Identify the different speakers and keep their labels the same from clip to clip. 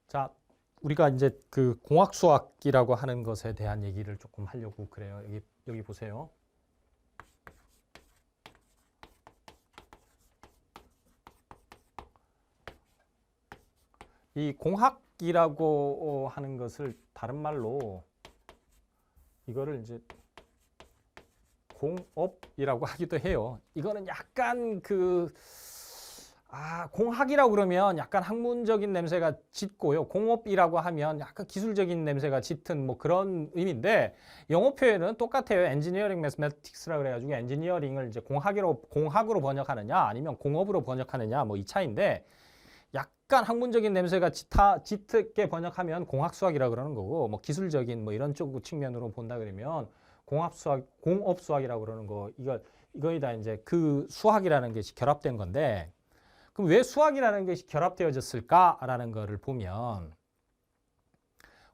Speaker 1: 자, 우리가 이제 그 공학수학이라고 하는 것에 대한 얘기를 조금 하려고 그래요. 여기 보세요. 이 공학이라고 하는 것을 다른 말로 이거를 이제 공업이라고 하기도 해요. 이거는 약간 공학이라고 그러면 약간 학문적인 냄새가 짙고요. 공업이라고 하면 약간 기술적인 냄새가 짙은 뭐 그런 의미인데 영어 표현은 똑같아요. 엔지니어링 매스매틱스라고 그래가지고 엔지니어링을 이제 공학으로 번역하느냐 아니면 공업으로 번역하느냐 뭐 이 차이인데 약간 학문적인 냄새가 짙게 번역하면 공학수학이라고 그러는 거고 뭐 기술적인 뭐 이런 쪽 측면으로 본다 그러면 공업수학이라고 그러는 거 이거에 다 이제 그 수학이라는 것이 결합된 건데 그럼 왜 수학이라는 것이 결합되어졌을까라는 거를 보면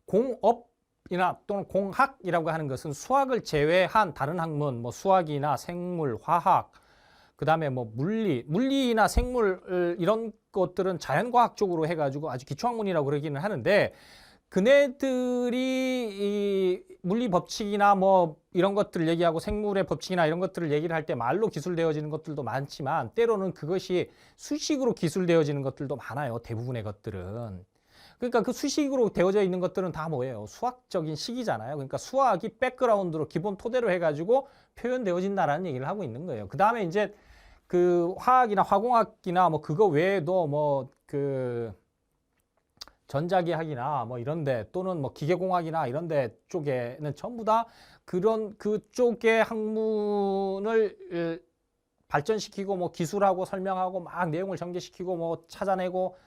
Speaker 1: 공업이나 또는 공학이라고 하는 것은 수학을 제외한 다른 학문, 뭐 수학이나 생물, 화학, 그 다음에 뭐 물리나 생물 이런 것들은 자연과학 쪽으로 해가지고 아주 기초학문이라고 그러기는 하는데 그네들이 이 물리 법칙이나 뭐 이런 것들을 얘기하고 생물의 법칙이나 이런 것들을 얘기를 할 때 말로 기술되어지는 것들도 많지만 때로는 그것이 수식으로 기술되어지는 것들도 많아요. 대부분의 것들은. 그러니까 그 수식으로 되어져 있는 것들은 다 뭐예요? 수학적인 식이잖아요. 그러니까 수학이 백그라운드로 기본 토대로 해가지고 표현되어진다라는 얘기를 하고 있는 거예요. 그 다음에 이제 그 화학이나 화공학이나 뭐 그거 외에도 뭐 전자기학이나 뭐 이런데 또는 뭐 기계공학이나 이런데 쪽에는 전부 다 그런 그쪽의 학문을 발전시키고 뭐 기술하고 설명하고 막 내용을 전개시키고 뭐 찾아내고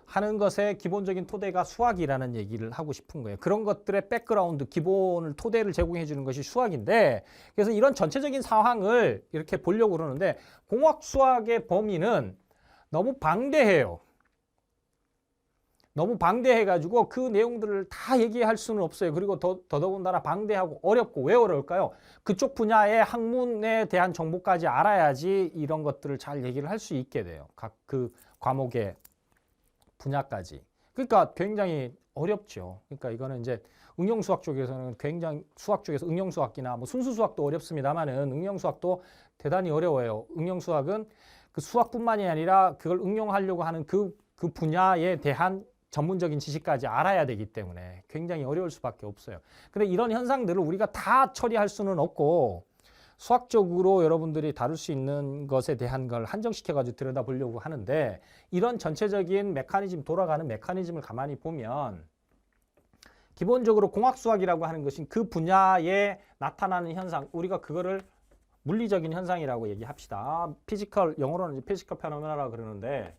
Speaker 1: 하는 것의 기본적인 토대가 수학이라는 얘기를 하고 싶은 거예요. 그런 것들의 백그라운드, 기본을 토대를 제공해 주는 것이 수학인데 그래서 이런 전체적인 상황을 이렇게 보려고 그러는데 공학 수학의 범위는 너무 방대해요. 너무 방대해가지고 그 내용들을 다 얘기할 수는 없어요. 그리고 더더군다나 방대하고 어렵고 왜 어려울까요? 그쪽 분야의 학문에 대한 정보까지 알아야지 이런 것들을 잘 얘기를 할 수 있게 돼요. 각 그 과목의 분야까지. 그러니까 굉장히 어렵죠. 그러니까 이거는 이제 응용수학 쪽에서는 굉장히 수학 쪽에서 응용수학이나 뭐 순수수학도 어렵습니다만은 응용수학도 대단히 어려워요. 응용수학은 그 수학뿐만이 아니라 그걸 응용하려고 하는 그 분야에 대한 전문적인 지식까지 알아야 되기 때문에 굉장히 어려울 수밖에 없어요. 근데 이런 현상들을 우리가 다 처리할 수는 없고 수학적으로 여러분들이 다룰 수 있는 것에 대한 걸 한정시켜가지고 들여다보려고 하는데 이런 전체적인 메커니즘, 돌아가는 메커니즘을 가만히 보면 기본적으로 공학수학이라고 하는 것은 그 분야에 나타나는 현상, 우리가 그거를 물리적인 현상이라고 얘기합시다. 피지컬, 영어로는 피지컬 페노메나라고 그러는데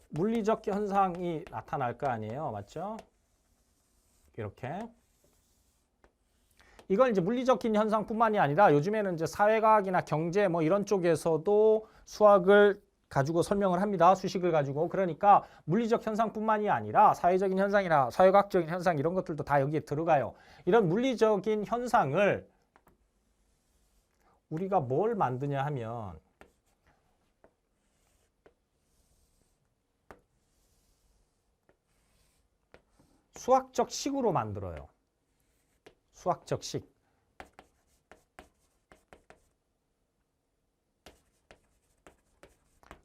Speaker 1: 물리적 현상이 나타날 거 아니에요. 맞죠? 이렇게. 이걸 이제 물리적인 현상뿐만이 아니라 요즘에는 이제 사회과학이나 경제 뭐 이런 쪽에서도 수학을 가지고 설명을 합니다. 수식을 가지고. 그러니까 물리적 현상뿐만이 아니라 사회적인 현상이나 사회과학적인 현상 이런 것들도 다 여기에 들어가요. 이런 물리적인 현상을 우리가 뭘 만드냐 하면 수학적 식으로 만들어요. 수학적 식.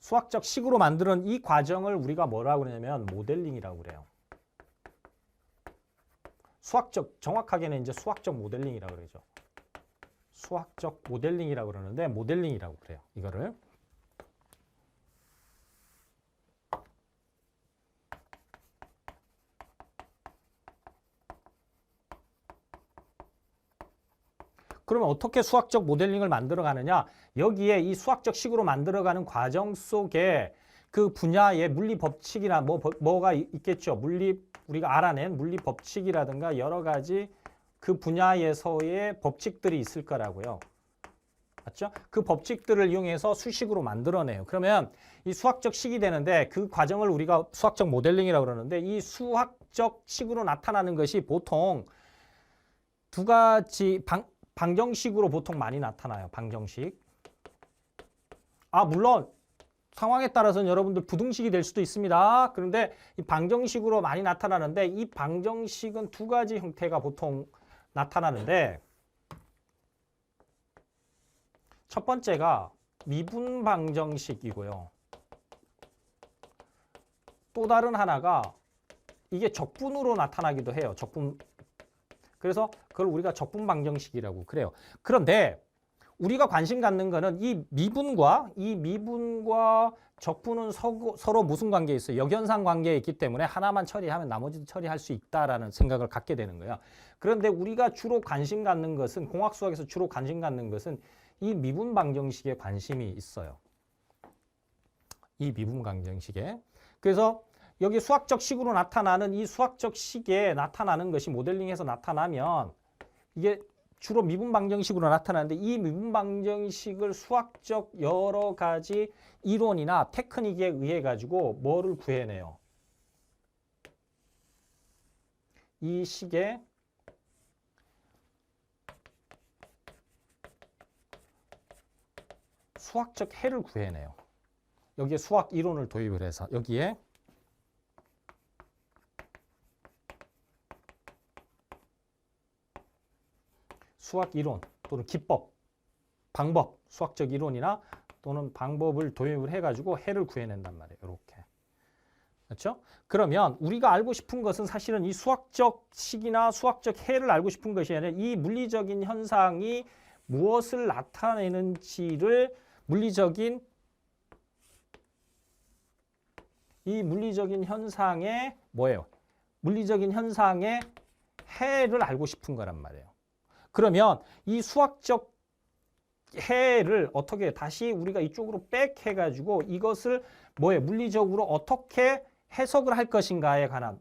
Speaker 1: 수학적 식으로 만드는 이 과정을 우리가 뭐라고 그러냐면 모델링이라고 그래요. 정확하게는 이제 수학적 모델링이라고 그러죠. 수학적 모델링이라고 그러는데 모델링이라고 그래요. 이거를. 그러면 어떻게 수학적 모델링을 만들어가느냐? 여기에 이 수학적 식으로 만들어가는 과정 속에 그 분야의 물리 법칙이나 뭐가 있겠죠. 우리가 알아낸 물리 법칙이라든가 여러 가지 그 분야에서의 법칙들이 있을 거라고요. 맞죠? 그 법칙들을 이용해서 수식으로 만들어내요. 그러면 이 수학적 식이 되는데 그 과정을 우리가 수학적 모델링이라고 그러는데 이 수학적 식으로 나타나는 것이 보통 두 가지 방정식으로 보통 많이 나타나요. 방정식. 물론 상황에 따라서는 여러분들 부등식이 될 수도 있습니다. 그런데 이 방정식으로 많이 나타나는데 이 방정식은 두 가지 형태가 보통 나타나는데 첫 번째가 미분 방정식이고요. 또 다른 하나가 이게 적분으로 나타나기도 해요. 적분. 그래서 그걸 우리가 적분 방정식이라고 그래요. 그런데 우리가 관심 갖는 거는 이 미분과 적분은 서로 무슨 관계에 있어요? 역연상 관계에 있기 때문에 하나만 처리하면 나머지도 처리할 수 있다라는 생각을 갖게 되는 거예요. 그런데 우리가 주로 관심 갖는 것은 공학수학에서 주로 관심 갖는 것은 이 미분 방정식에 관심이 있어요. 이 미분 방정식에. 그래서 여기 수학적 식으로 나타나는 이 수학적 식에 나타나는 것이 모델링에서 나타나면 이게 주로 미분 방정식으로 나타나는데 이 미분 방정식을 수학적 여러 가지 이론이나 테크닉에 의해 가지고 뭐를 구해내요? 이 식의 수학적 해를 구해내요. 여기에 수학 이론을 도입을 해서 여기에 수학 이론 또는 기법, 방법, 수학적 이론이나 또는 방법을 도입을 해가지고 해를 구해낸단 말이에요. 이렇게. 그렇죠? 그러면 우리가 알고 싶은 것은 사실은 이 수학적 식이나 수학적 해를 알고 싶은 것이 아니라 이 물리적인 현상이 무엇을 나타내는지를 이 물리적인 현상의 뭐예요? 물리적인 현상의 해를 알고 싶은 거란 말이에요. 그러면 이 수학적 해를 어떻게 다시 우리가 이쪽으로 백 해가지고 이것을 뭐예요? 물리적으로 어떻게 해석을 할 것인가에 관한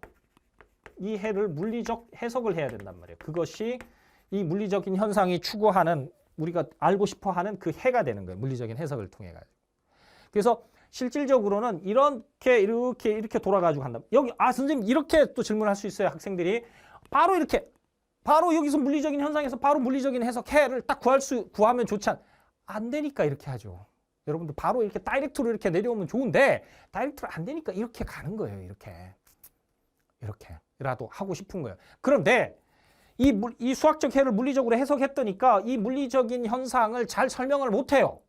Speaker 1: 이 해를 물리적 해석을 해야 된단 말이에요. 그것이 이 물리적인 현상이 추구하는 우리가 알고 싶어하는 그 해가 되는 거예요. 물리적인 해석을 통해 가지고. 그래서 실질적으로는 이렇게 돌아가지고 한다. 여기 선생님 이렇게 또 질문할 수 있어요. 학생들이 바로 여기서 물리적인 현상에서 바로 물리적인 해석해를 딱 구하면 좋지 안 되니까 이렇게 하죠. 여러분들 바로 이렇게 다이렉트로 이렇게 내려오면 좋은데 다이렉트로 안 되니까 이렇게 가는 거예요. 이렇게라도 하고 싶은 거예요. 그런데 이 수학적 해를 물리적으로 해석했더니까 이 물리적인 현상을 잘 설명을 못해요.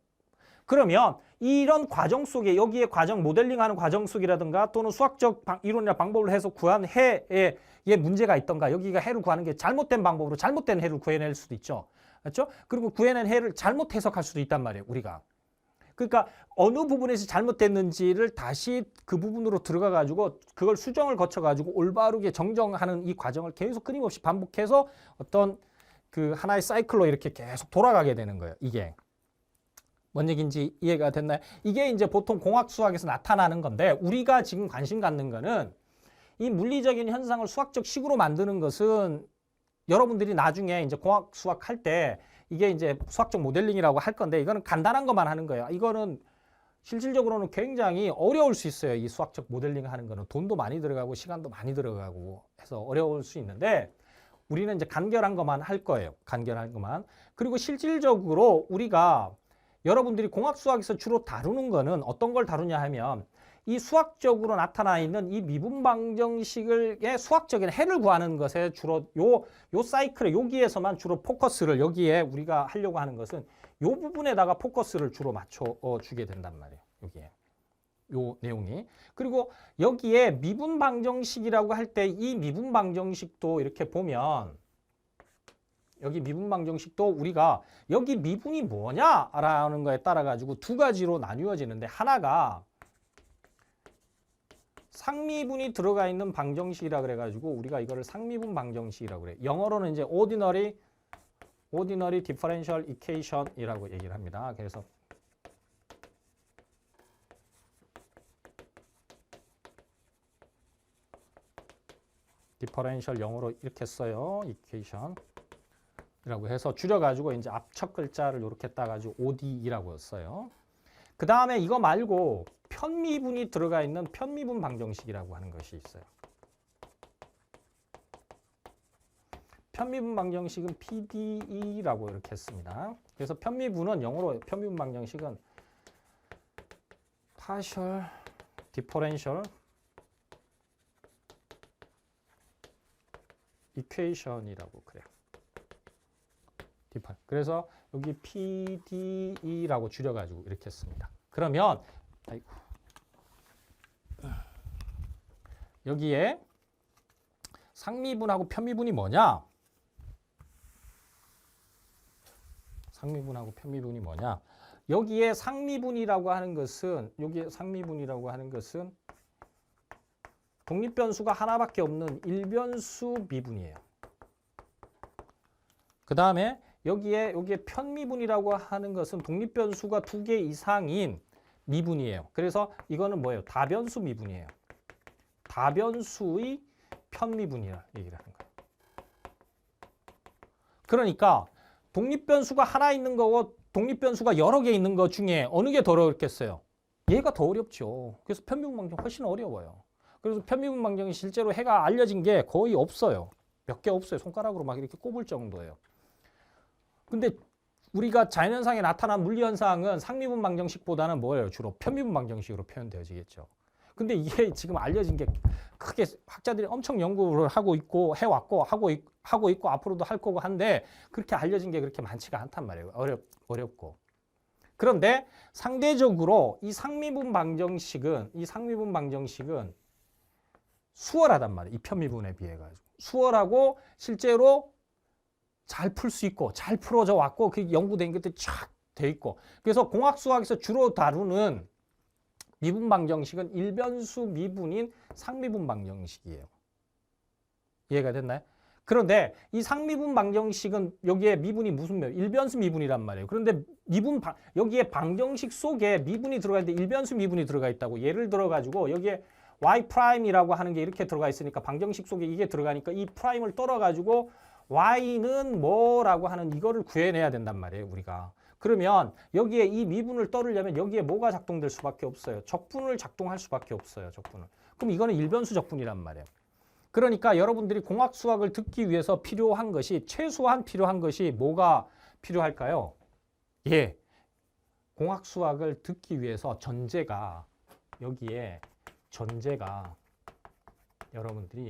Speaker 1: 그러면 이런 과정 속에 여기에 모델링하는 과정 속이라든가 또는 수학적 이론이나 방법을 해서 구한 해에 문제가 있던가 여기가 해를 구하는 게 잘못된 방법으로 잘못된 해를 구해낼 수도 있죠. 그렇죠? 그리고 구해낸 해를 잘못 해석할 수도 있단 말이에요. 우리가. 그러니까 어느 부분에서 잘못됐는지를 다시 그 부분으로 들어가 가지고 그걸 수정을 거쳐 가지고 올바르게 정정하는 이 과정을 계속 끊임없이 반복해서 어떤 그 하나의 사이클로 이렇게 계속 돌아가게 되는 거예요. 이게. 뭔 얘기인지 이해가 됐나요? 이게 이제 보통 공학 수학에서 나타나는 건데 우리가 지금 관심 갖는 거는 이 물리적인 현상을 수학적 식으로 만드는 것은 여러분들이 나중에 이제 공학 수학 할 때 이게 이제 수학적 모델링이라고 할 건데 이거는 간단한 것만 하는 거예요. 이거는 실질적으로는 굉장히 어려울 수 있어요. 이 수학적 모델링 하는 거는 돈도 많이 들어가고 시간도 많이 들어가고 해서 어려울 수 있는데 우리는 이제 간결한 것만 할 거예요. 간결한 것만. 그리고 실질적으로 우리가 여러분들이 공학 수학에서 주로 다루는 거는 어떤 걸 다루냐 하면 이 수학적으로 나타나 있는 이 미분 방정식의 수학적인 해를 구하는 것에 주로 요 사이클에 여기에서만 주로 포커스를 여기에 우리가 하려고 하는 것은 요 부분에다가 포커스를 주로 맞춰 주게 된단 말이에요. 여기에. 요 내용이. 그리고 여기에 미분 방정식이라고 할 때 이 미분 방정식도 이렇게 보면 여기 미분 방정식도 우리가 여기 미분이 뭐냐라는 거에 따라 가지고 두 가지로 나뉘어지는데 하나가 상미분이 들어가 있는 방정식이라 그래 가지고 우리가 이거를 상미분 방정식이라고 그래. 영어로는 이제 ordinary differential equation이라고 얘기를 합니다. 그래서 differential 영어로 이렇게 써요. equation. 이라고 해서 줄여가지고 이제 앞첫 글자를 이렇게 따가지고 ODE라고 써요. 그 다음에 이거 말고 편미분이 들어가 있는 편미분 방정식이라고 하는 것이 있어요. 편미분 방정식은 PDE라고 이렇게 했습니다. 그래서 편미분은 영어로 편미분 방정식은 파셜 디퍼렌셜 이퀘이션이라고 그래요. 그래서 여기 PDE라고 줄여가지고 이렇게 씁니다. 그러면 아이고, 여기에 상미분하고 편미분이 뭐냐? 상미분하고 편미분이 뭐냐? 여기에 상미분이라고 하는 것은 독립변수가 하나밖에 없는 일변수 미분이에요. 그 다음에 여기에 편미분이라고 하는 것은 독립변수가 2개 이상인 미분이에요. 그래서 이거는 뭐예요? 다변수 미분이에요. 다변수의 편미분이라 얘기를 하는 거예요. 그러니까 독립변수가 하나 있는 거고 독립변수가 여러 개 있는 것 중에 어느 게 더 어렵겠어요? 얘가 더 어렵죠. 그래서 편미분 방정 훨씬 어려워요. 그래서 편미분 방정이 실제로 해가 알려진 게 거의 없어요. 몇 개 없어요. 손가락으로 막 이렇게 꼽을 정도예요. 근데 우리가 자연현상에 나타난 물리현상은 상미분 방정식보다는 뭐예요? 주로 편미분 방정식으로 표현되어지겠죠. 근데 이게 지금 알려진 게 크게 학자들이 엄청 연구를 하고 있고 해왔고 하고 있고 앞으로도 할 거고 한데 그렇게 알려진 게 그렇게 많지가 않단 말이에요. 어렵고. 그런데 상대적으로 이 상미분 방정식은 수월하단 말이에요. 이 편미분에 비해 가지고. 수월하고 실제로 잘 풀 수 있고 잘 풀어져 왔고 그 연구된 것들이 쫙 돼 있고. 그래서 공학수학에서 주로 다루는 미분 방정식은 일변수 미분인 상미분 방정식이에요. 이해가 됐나요? 그런데 이 상미분 방정식은 여기에 미분이 무슨 일변수 미분이란 말이에요. 그런데 여기에 방정식 속에 미분이 들어가 있는데 일변수 미분이 들어가 있다고. 예를 들어 가지고 여기에 y'이라고 하는 게 이렇게 들어가 있으니까 방정식 속에 이게 들어가니까 이 프라임을 떨어 가지고 y는 뭐라고 하는 이거를 구해내야 된단 말이에요, 우리가. 그러면 여기에 이 미분을 떨으려면 여기에 뭐가 작동될 수밖에 없어요. 적분을 작동할 수밖에 없어요, 적분을. 그럼 이거는 일변수 적분이란 말이에요. 그러니까 여러분들이 공학 수학을 듣기 위해서 필요한 것이 최소한 필요한 것이 뭐가 필요할까요? 예. 공학 수학을 듣기 위해서 전제가 여기에 여러분들이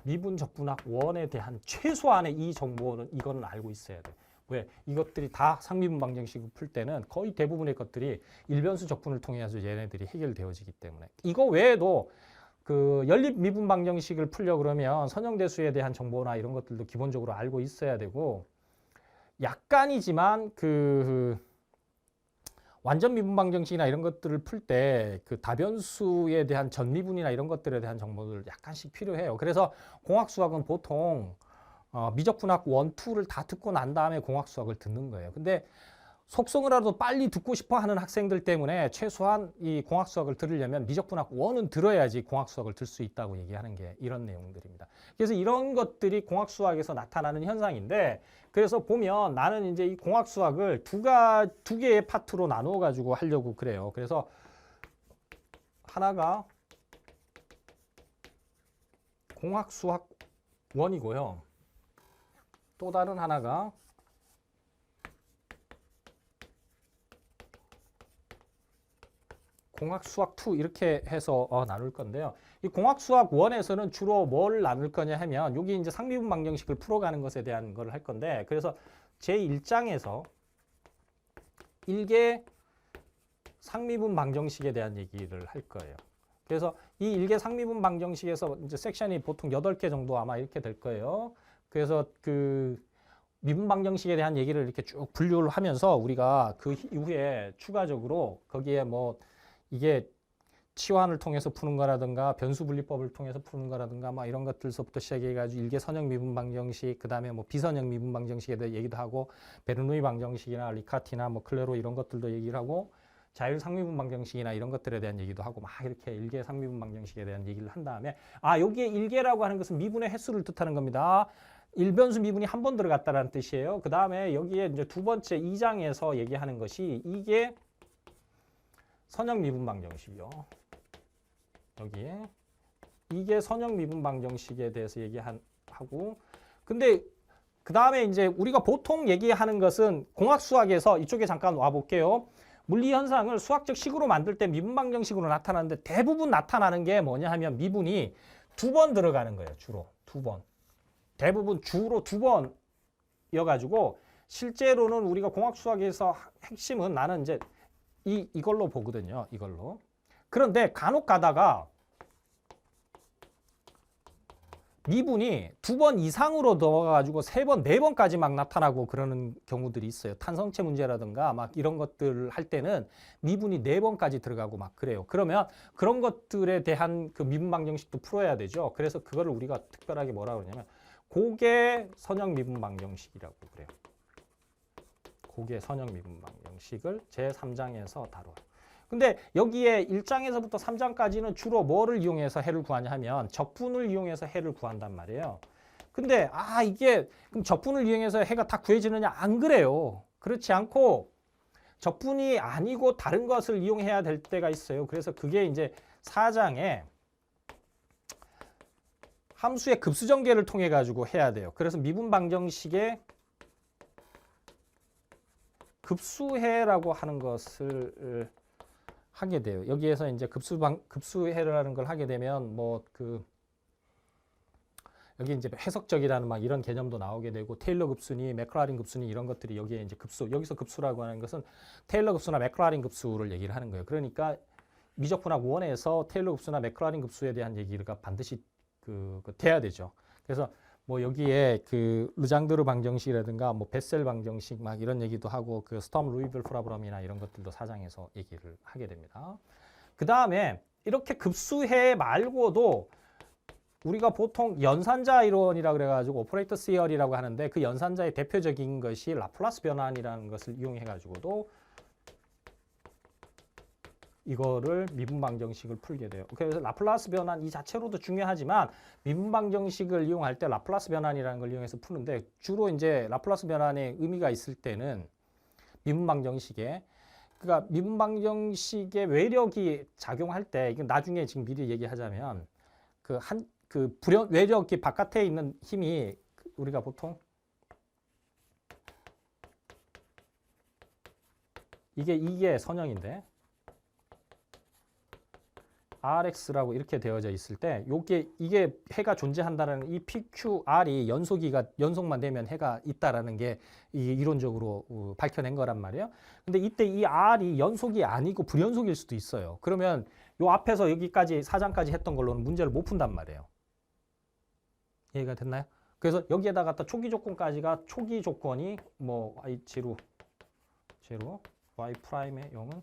Speaker 1: 미분 적분학 원에 대한 최소한의 이 정보는 이거는 알고 있어야 돼. 왜? 이것들이 다 상미분 방정식을 풀 때는 거의 대부분의 것들이 일변수 적분을 통해서 얘네들이 해결되어지기 때문에. 이거 외에도 그 연립 미분 방정식을 풀려고 그러면 선형대수에 대한 정보나 이런 것들도 기본적으로 알고 있어야 되고, 약간이지만 그 완전 미분 방정식이나 이런 것들을 풀 때 그 다변수에 대한 전미분이나 이런 것들에 대한 정보들 약간씩 필요해요. 그래서 공학수학은 보통 미적분학 1, 2를 다 듣고 난 다음에 공학수학을 듣는 거예요. 근데 속성을라도 빨리 듣고 싶어 하는 학생들 때문에 최소한 이 공학수학을 들으려면 미적분학 1은 들어야지 공학수학을 들 수 있다고 얘기하는 게 이런 내용들입니다. 그래서 이런 것들이 공학수학에서 나타나는 현상인데, 그래서 보면 나는 이제 이 공학수학을 두 개의 파트로 나누어 가지고 하려고 그래요. 그래서 하나가 공학수학 1이고요. 또 다른 하나가 공학수학 2 이렇게 해서 나눌 건데요. 이 공학수학 1에서는 주로 뭘 나눌 거냐 하면 여기 이제 상미분 방정식을 풀어가는 것에 대한 걸 할 건데, 그래서 제1장에서 1개 상미분 방정식에 대한 얘기를 할 거예요. 그래서 이 1개 상미분 방정식에서 이제 섹션이 보통 8개 정도 아마 이렇게 될 거예요. 그래서 그 미분 방정식에 대한 얘기를 이렇게 쭉 분류를 하면서 우리가 그 이후에 추가적으로 거기에 뭐 이게 치환을 통해서 푸는 거라든가 변수분리법을 통해서 푸는 거라든가 막 이런 것들서부터 시작해가지고 일개 선형 미분 방정식, 그 다음에 뭐 비선형 미분 방정식에 대해 얘기도 하고, 베르누이 방정식이나 리카티나 뭐 클레로 이런 것들도 얘기를 하고, 자율 상미분 방정식이나 이런 것들에 대한 얘기도 하고, 막 이렇게 일개 상미분 방정식에 대한 얘기를 한 다음에, 여기에 일개라고 하는 것은 미분의 횟수를 뜻하는 겁니다. 일변수 미분이 한 번 들어갔다라는 뜻이에요. 그 다음에 여기에 이제 두 번째 2장에서 얘기하는 것이 이게 선형 미분 방정식이요. 여기에 이게 선형 미분 방정식에 대해서 얘기하고, 근데 그 다음에 이제 우리가 보통 얘기하는 것은 공학수학에서 이쪽에 잠깐 와볼게요. 물리 현상을 수학적 식으로 만들 때 미분 방정식으로 나타나는데 대부분 나타나는 게 뭐냐 하면 미분이 2번 들어가는 거예요. 주로 2번. 대부분 주로 2번이어가지고 실제로는 우리가 공학수학에서 핵심은 나는 이제 이걸로 보거든요. 이걸로. 그런데 간혹 가다가 미분이 2번 이상으로 넣어가지고 3번, 4번까지 막 나타나고 그러는 경우들이 있어요. 탄성체 문제라든가 막 이런 것들 할 때는 미분이 4번까지 들어가고 막 그래요. 그러면 그런 것들에 대한 그 미분 방정식도 풀어야 되죠. 그래서 그거를 우리가 특별하게 뭐라 그러냐면 고개 선형 미분 방정식이라고 그래요. 고개 선형 미분 방정식을 제3장에서 다뤄요. 근데 여기에 1장에서부터 3장까지는 주로 뭐를 이용해서 해를 구하냐 하면 적분을 이용해서 해를 구한단 말이에요. 근데 이게 그럼 적분을 이용해서 해가 다 구해지느냐? 안 그래요. 그렇지 않고 적분이 아니고 다른 것을 이용해야 될 때가 있어요. 그래서 그게 이제 4장에 함수의 급수전개를 통해 가지고 해야 돼요. 그래서 미분 방정식의 급수해라고 하는 것을 하게 돼요. 여기에서 이제 급수해라는 걸 하게 되면 여기 이제 해석적이라는 막 이런 개념도 나오게 되고 테일러 급수니 맥클라린 급수니 이런 것들이 여기에 이제 여기서 급수라고 하는 것은 테일러 급수나 맥클라린 급수를 얘기를 하는 거예요. 그러니까 미적분학 1에서 테일러 급수나 맥클라린 급수에 대한 얘기가 반드시 돼야 되죠. 그래서 여기에 르장드르 방정식이라든가 베셀 방정식 막 이런 얘기도 하고 스톰 루이벨 프라브럼이나 이런 것들도 4장에서 얘기를 하게 됩니다. 그 다음에 이렇게 급수해 말고도 우리가 보통 연산자 이론이라고 그래가지고 오퍼레이터 시어리라고 하는데 그 연산자의 대표적인 것이 라플라스 변환이라는 것을 이용해 가지고도 이거를 미분 방정식을 풀게 돼요. 그래서 라플라스 변환 이 자체로도 중요하지만 미분 방정식을 이용할 때 라플라스 변환이라는 걸 이용해서 푸는데 주로 이제 라플라스 변환의 의미가 있을 때는 미분 방정식에 그러니까 미분 방정식의 외력이 작용할 때 이건 나중에 지금 미리 얘기하자면 외력이 바깥에 있는 힘이 우리가 보통 이게 선형인데 RX라고 이렇게 되어져 있을 때 이게 해가 존재한다는 이 PQR이 연속만 되면 해가 있다라는 게 이론적으로 밝혀낸 거란 말이에요. 근데 이때 이 R이 연속이 아니고 불연속일 수도 있어요. 그러면 요 앞에서 여기까지 4장까지 했던 걸로는 문제를 못 푼단 말이에요. 이해가 됐나요? 그래서 여기에다 갖다 초기 조건까지가 초기 조건이 y0 y 프라임의 0은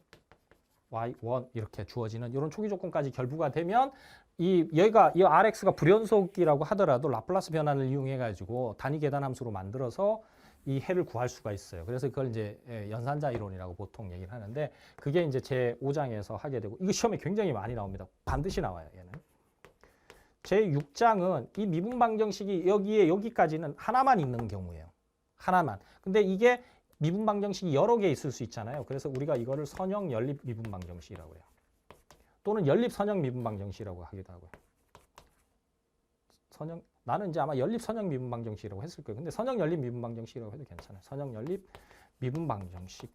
Speaker 1: y1 이렇게 주어지는 이런 초기 조건까지 결부가 되면 이 RX가 불연속이라고 하더라도 라플라스 변환을 이용해 가지고 단위 계산 함수로 만들어서 이 해를 구할 수가 있어요. 그래서 그걸 이제 연산자 이론이라고 보통 얘기를 하는데 그게 이제 제5장에서 하게 되고 이거 시험에 굉장히 많이 나옵니다. 반드시 나와요, 얘는. 제6장은 이 미분 방정식이 여기까지는 하나만 있는 경우예요. 하나만. 근데 이게 미분 방정식이 여러 개 있을 수 있잖아요. 그래서 우리가 이거를 선형 연립 미분 방정식이라고 해요. 또는 연립 선형 미분 방정식이라고 하기도 하고요. 나는 이제 아마 연립 선형 미분 방정식이라고 했을 거예요. 근데 선형 연립 미분 방정식이라고 해도 괜찮아요. 선형 연립 미분 방정식.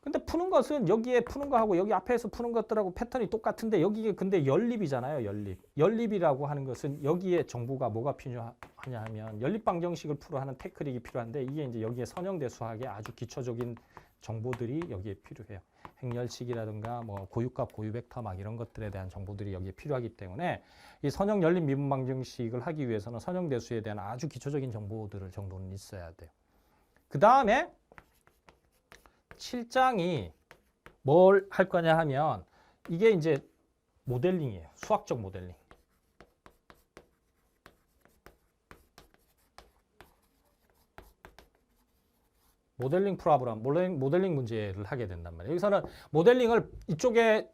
Speaker 1: 근데 푸는 것은 여기에 푸는 거하고 여기 앞에서 푸는 것들하고 패턴이 똑같은데 여기에 근데 연립이잖아요. 연립이라고 하는 것은 여기에 정보가 뭐가 필요하냐 하면 연립 방정식을 풀어 하는 테크닉이 필요한데 이게 이제 여기에 선형대 수학의 아주 기초적인 정보들이 여기에 필요해요. 행렬식이라든가 고유값, 고유벡터 막 이런 것들에 대한 정보들이 여기에 필요하기 때문에 이 선형 연립 미분 방정식을 하기 위해서는 선형대수에 대한 아주 기초적인 정도는 있어야 돼요. 그 다음에 7장이 뭘 할 거냐 하면 이게 이제 모델링이에요. 수학적 모델링. 모델링 프로브럼, 모델링 문제를 하게 된단 말이에요. 여기서는 모델링을 이쪽에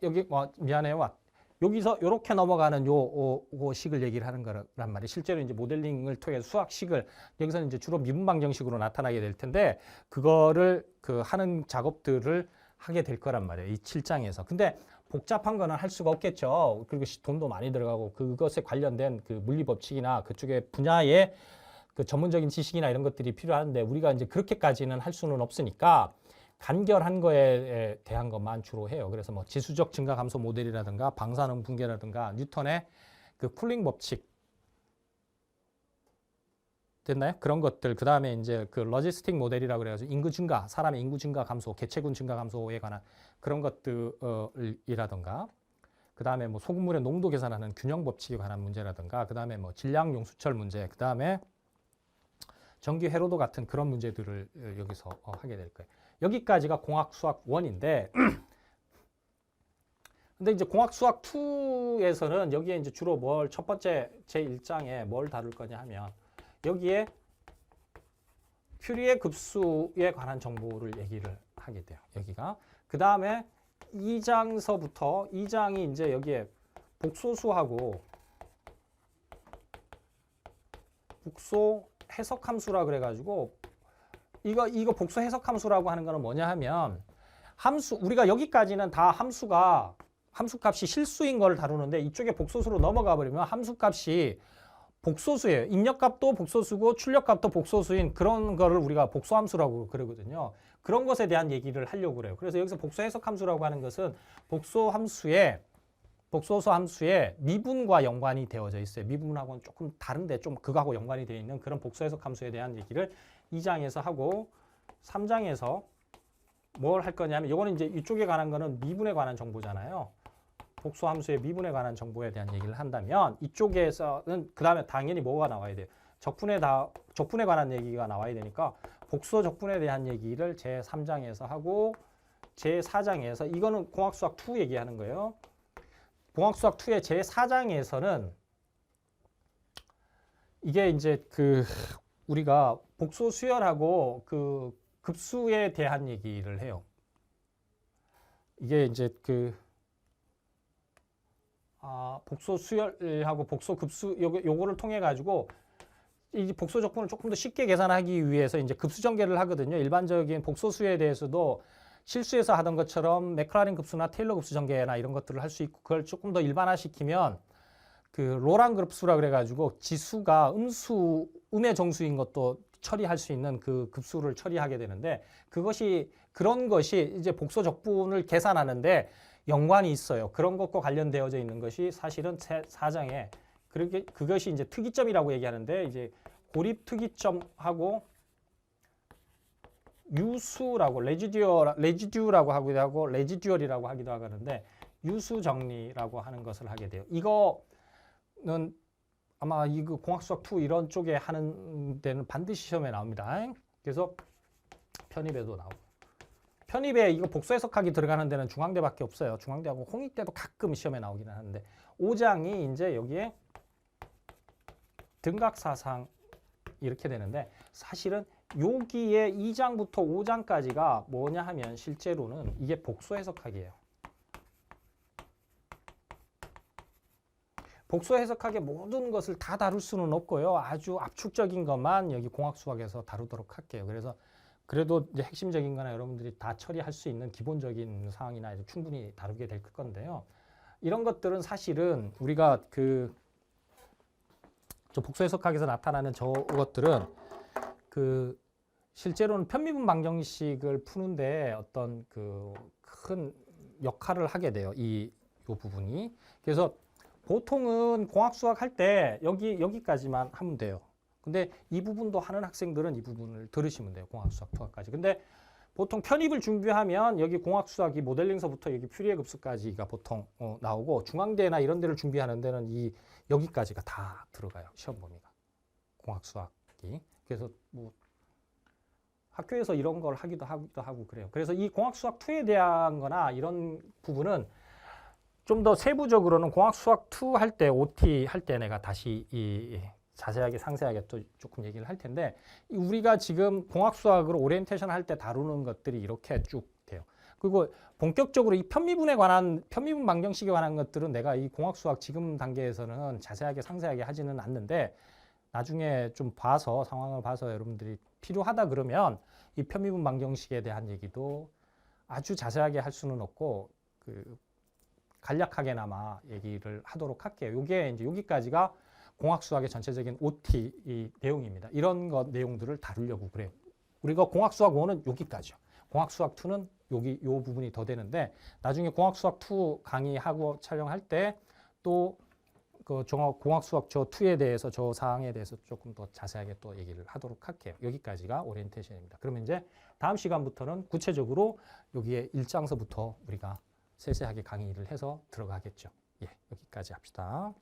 Speaker 1: 미안해요. 여기서 이렇게 넘어가는 요 식을 얘기를 하는 거란 말이에요. 실제로 이제 모델링을 통해서 수학식을 여기서는 이제 주로 미분 방정식으로 나타나게 될 텐데 그거를 하는 작업들을 하게 될 거란 말이에요. 이 7장에서. 근데 복잡한 거는 할 수가 없겠죠. 그리고 돈도 많이 들어가고 그것에 관련된 그 물리 법칙이나 그쪽의 분야의 그 전문적인 지식이나 이런 것들이 필요한데 우리가 이제 그렇게까지는 할 수는 없으니까 간결한 거에 대한 것만 주로 해요. 그래서 뭐 지수적 증가 감소 모델이라든가 방사능 붕괴라든가 뉴턴의 그 쿨링 법칙 됐나요? 그런 것들. 그 다음에 이제 그 로지스틱 모델이라고 그래가지고 인구 증가, 사람의 인구 증가 감소, 개체군 증가 감소에 관한 그런 것들이라든가 그 다음에 뭐 소금물의 농도 계산하는 균형 법칙에 관한 문제라든가 그 다음에 뭐 질량 용수철 문제, 그 다음에 전기 회로도 같은 그런 문제들을 여기서 하게 될 거예요. 여기까지가 공학 수학 1인데 근데 이제 공학 수학 2에서는 여기에 이제 주로 뭘 첫 번째 제1장에 뭘 다룰 거냐 하면 여기에 큐리의 급수에 관한 정보를 얘기를 하게 돼요. 여기가. 그 다음에 2장서부터 2장이 이제 여기에 복소수하고 복소 해석함수라 그래가지고 이거 복수 해석함수라고 하는 거는 뭐냐 하면 함수 우리가 여기까지는 다 함수값이 실수인 걸 다루는데 이쪽에 복소수로 넘어가 버리면 함수값이 복소수예요. 입력값도 복소수고 출력값도 복소수인 그런 거를 우리가 복소함수라고 그러거든요. 그런 것에 대한 얘기를 하려고 그래요. 그래서 여기서 복소 해석함수라고 하는 것은 복소수 함수의 미분과 연관이 되어져 있어요. 미분하고는 조금 다른데 좀 그거하고 연관이 되어 있는 그런 복소 해석 함수에 대한 얘기를 2장에서 하고 3장에서 뭘 할 거냐면 이거는 이제 이쪽에 관한 거는 미분에 관한 정보잖아요. 복소 함수의 미분에 관한 정보에 대한 얘기를 한다면 이쪽에서는 그 다음에 당연히 뭐가 나와야 돼요? 적분에 관한 얘기가 나와야 되니까 복소 적분에 대한 얘기를 제3장에서 하고 제4장에서 이거는 공학수학 2 얘기하는 거예요. 공학수학 2의 제4장에서는 이게 이제 그 우리가 복소 수열하고 그 급수에 대한 얘기를 해요. 이게 이제 그 복소 수열하고 복소 급수 요거를 통해 가지고 이 복소 적분을 조금 더 쉽게 계산하기 위해서 이제 급수 전개를 하거든요. 일반적인 복소수에 대해서도 실수에서 하던 것처럼 맥클라린 급수나 테일러 급수 전개나 이런 것들을 할 수 있고 그걸 조금 더 일반화시키면 그 로랑 급수라 그래 가지고 지수가 음의 정수인 것도 처리할 수 있는 그 급수를 처리하게 되는데 그런 것이 이제 복소 적분을 계산하는데 연관이 있어요. 그런 것과 관련되어져 있는 것이 사실은 4장에 그것이 이제 특이점이라고 얘기하는데 이제 고립 특이점하고 유수라고 레지듀라고 하기도 하고 레지듀얼이라고 하기도 하는데 유수 정리라고 하는 것을 하게 돼요. 이거는 아마 이거 공학수학 2 이런 쪽에 하는 데는 반드시 시험에 나옵니다. 그래서 편입에도 나오고. 편입에 이거 복수 해석하기 들어가는 데는 중앙대밖에 없어요. 중앙대하고 홍익대도 가끔 시험에 나오기는 하는데 5장이 이제 여기에 등각사상 이렇게 되는데 사실은 여기에 2장부터 5장까지가 뭐냐 하면 실제로는 이게 복수 해석하기예요. 복수 해석하기의 모든 것을 다 다룰 수는 없고요. 아주 압축적인 것만 여기 공학수학에서 다루도록 할게요. 그래서 그래도 이제 핵심적인 거나 여러분들이 다 처리할 수 있는 기본적인 사항이나 충분히 다루게 될 건데요. 이런 것들은 사실은 우리가 저 복수 해석학에서 나타나는 저것들은 실제로는 편미분 방정식을 푸는데 어떤 큰 역할을 하게 돼요. 이 부분이. 그래서 보통은 공학수학 할 때 여기까지만 하면 돼요. 근데 이 부분도 하는 학생들은 이 부분을 들으시면 돼요. 공학수학 투학까지. 근데 보통 편입을 준비하면 여기 공학수학이 모델링서부터 여기 퓨리에 급수까지가 보통 나오고 중앙대나 이런 데를 준비하는 데는 여기까지가 다 들어가요. 시험 범위가. 공학수학이. 그래서 뭐 학교에서 이런 걸 하기도 하고 그래요. 그래서 이 공학수학 2에 대한 거나 이런 부분은 좀 더 세부적으로는 공학수학 2 할 때, OT 할 때 내가 다시 자세하게 상세하게 또 조금 얘기를 할 텐데 우리가 지금 공학수학으로 오리엔테이션 할 때 다루는 것들이 이렇게 쭉 돼요. 그리고 본격적으로 이 편미분 방정식에 관한 것들은 내가 이 공학수학 지금 단계에서는 자세하게 상세하게 하지는 않는데 나중에 좀 상황을 봐서 여러분들이 필요하다 그러면 이 편미분 방정식에 대한 얘기도 아주 자세하게 할 수는 없고 간략하게나마 얘기를 하도록 할게요. 이게 이제 여기까지가 공학수학의 전체적인 OT 이 내용입니다. 이런 것 내용들을 다루려고 그래요. 우리가 공학수학 1은 여기까지요. 공학수학 2는 여기 요 부분이 더 되는데 나중에 공학수학 2 강의하고 촬영할 때 또 그 공학수학 저 2에 대해서 저 사항에 대해서 조금 더 자세하게 또 얘기를 하도록 할게요. 여기까지가 오리엔테이션입니다. 그러면 이제 다음 시간부터는 구체적으로 여기에 1장서부터 우리가 세세하게 강의를 해서 들어가겠죠. 예, 여기까지 합시다.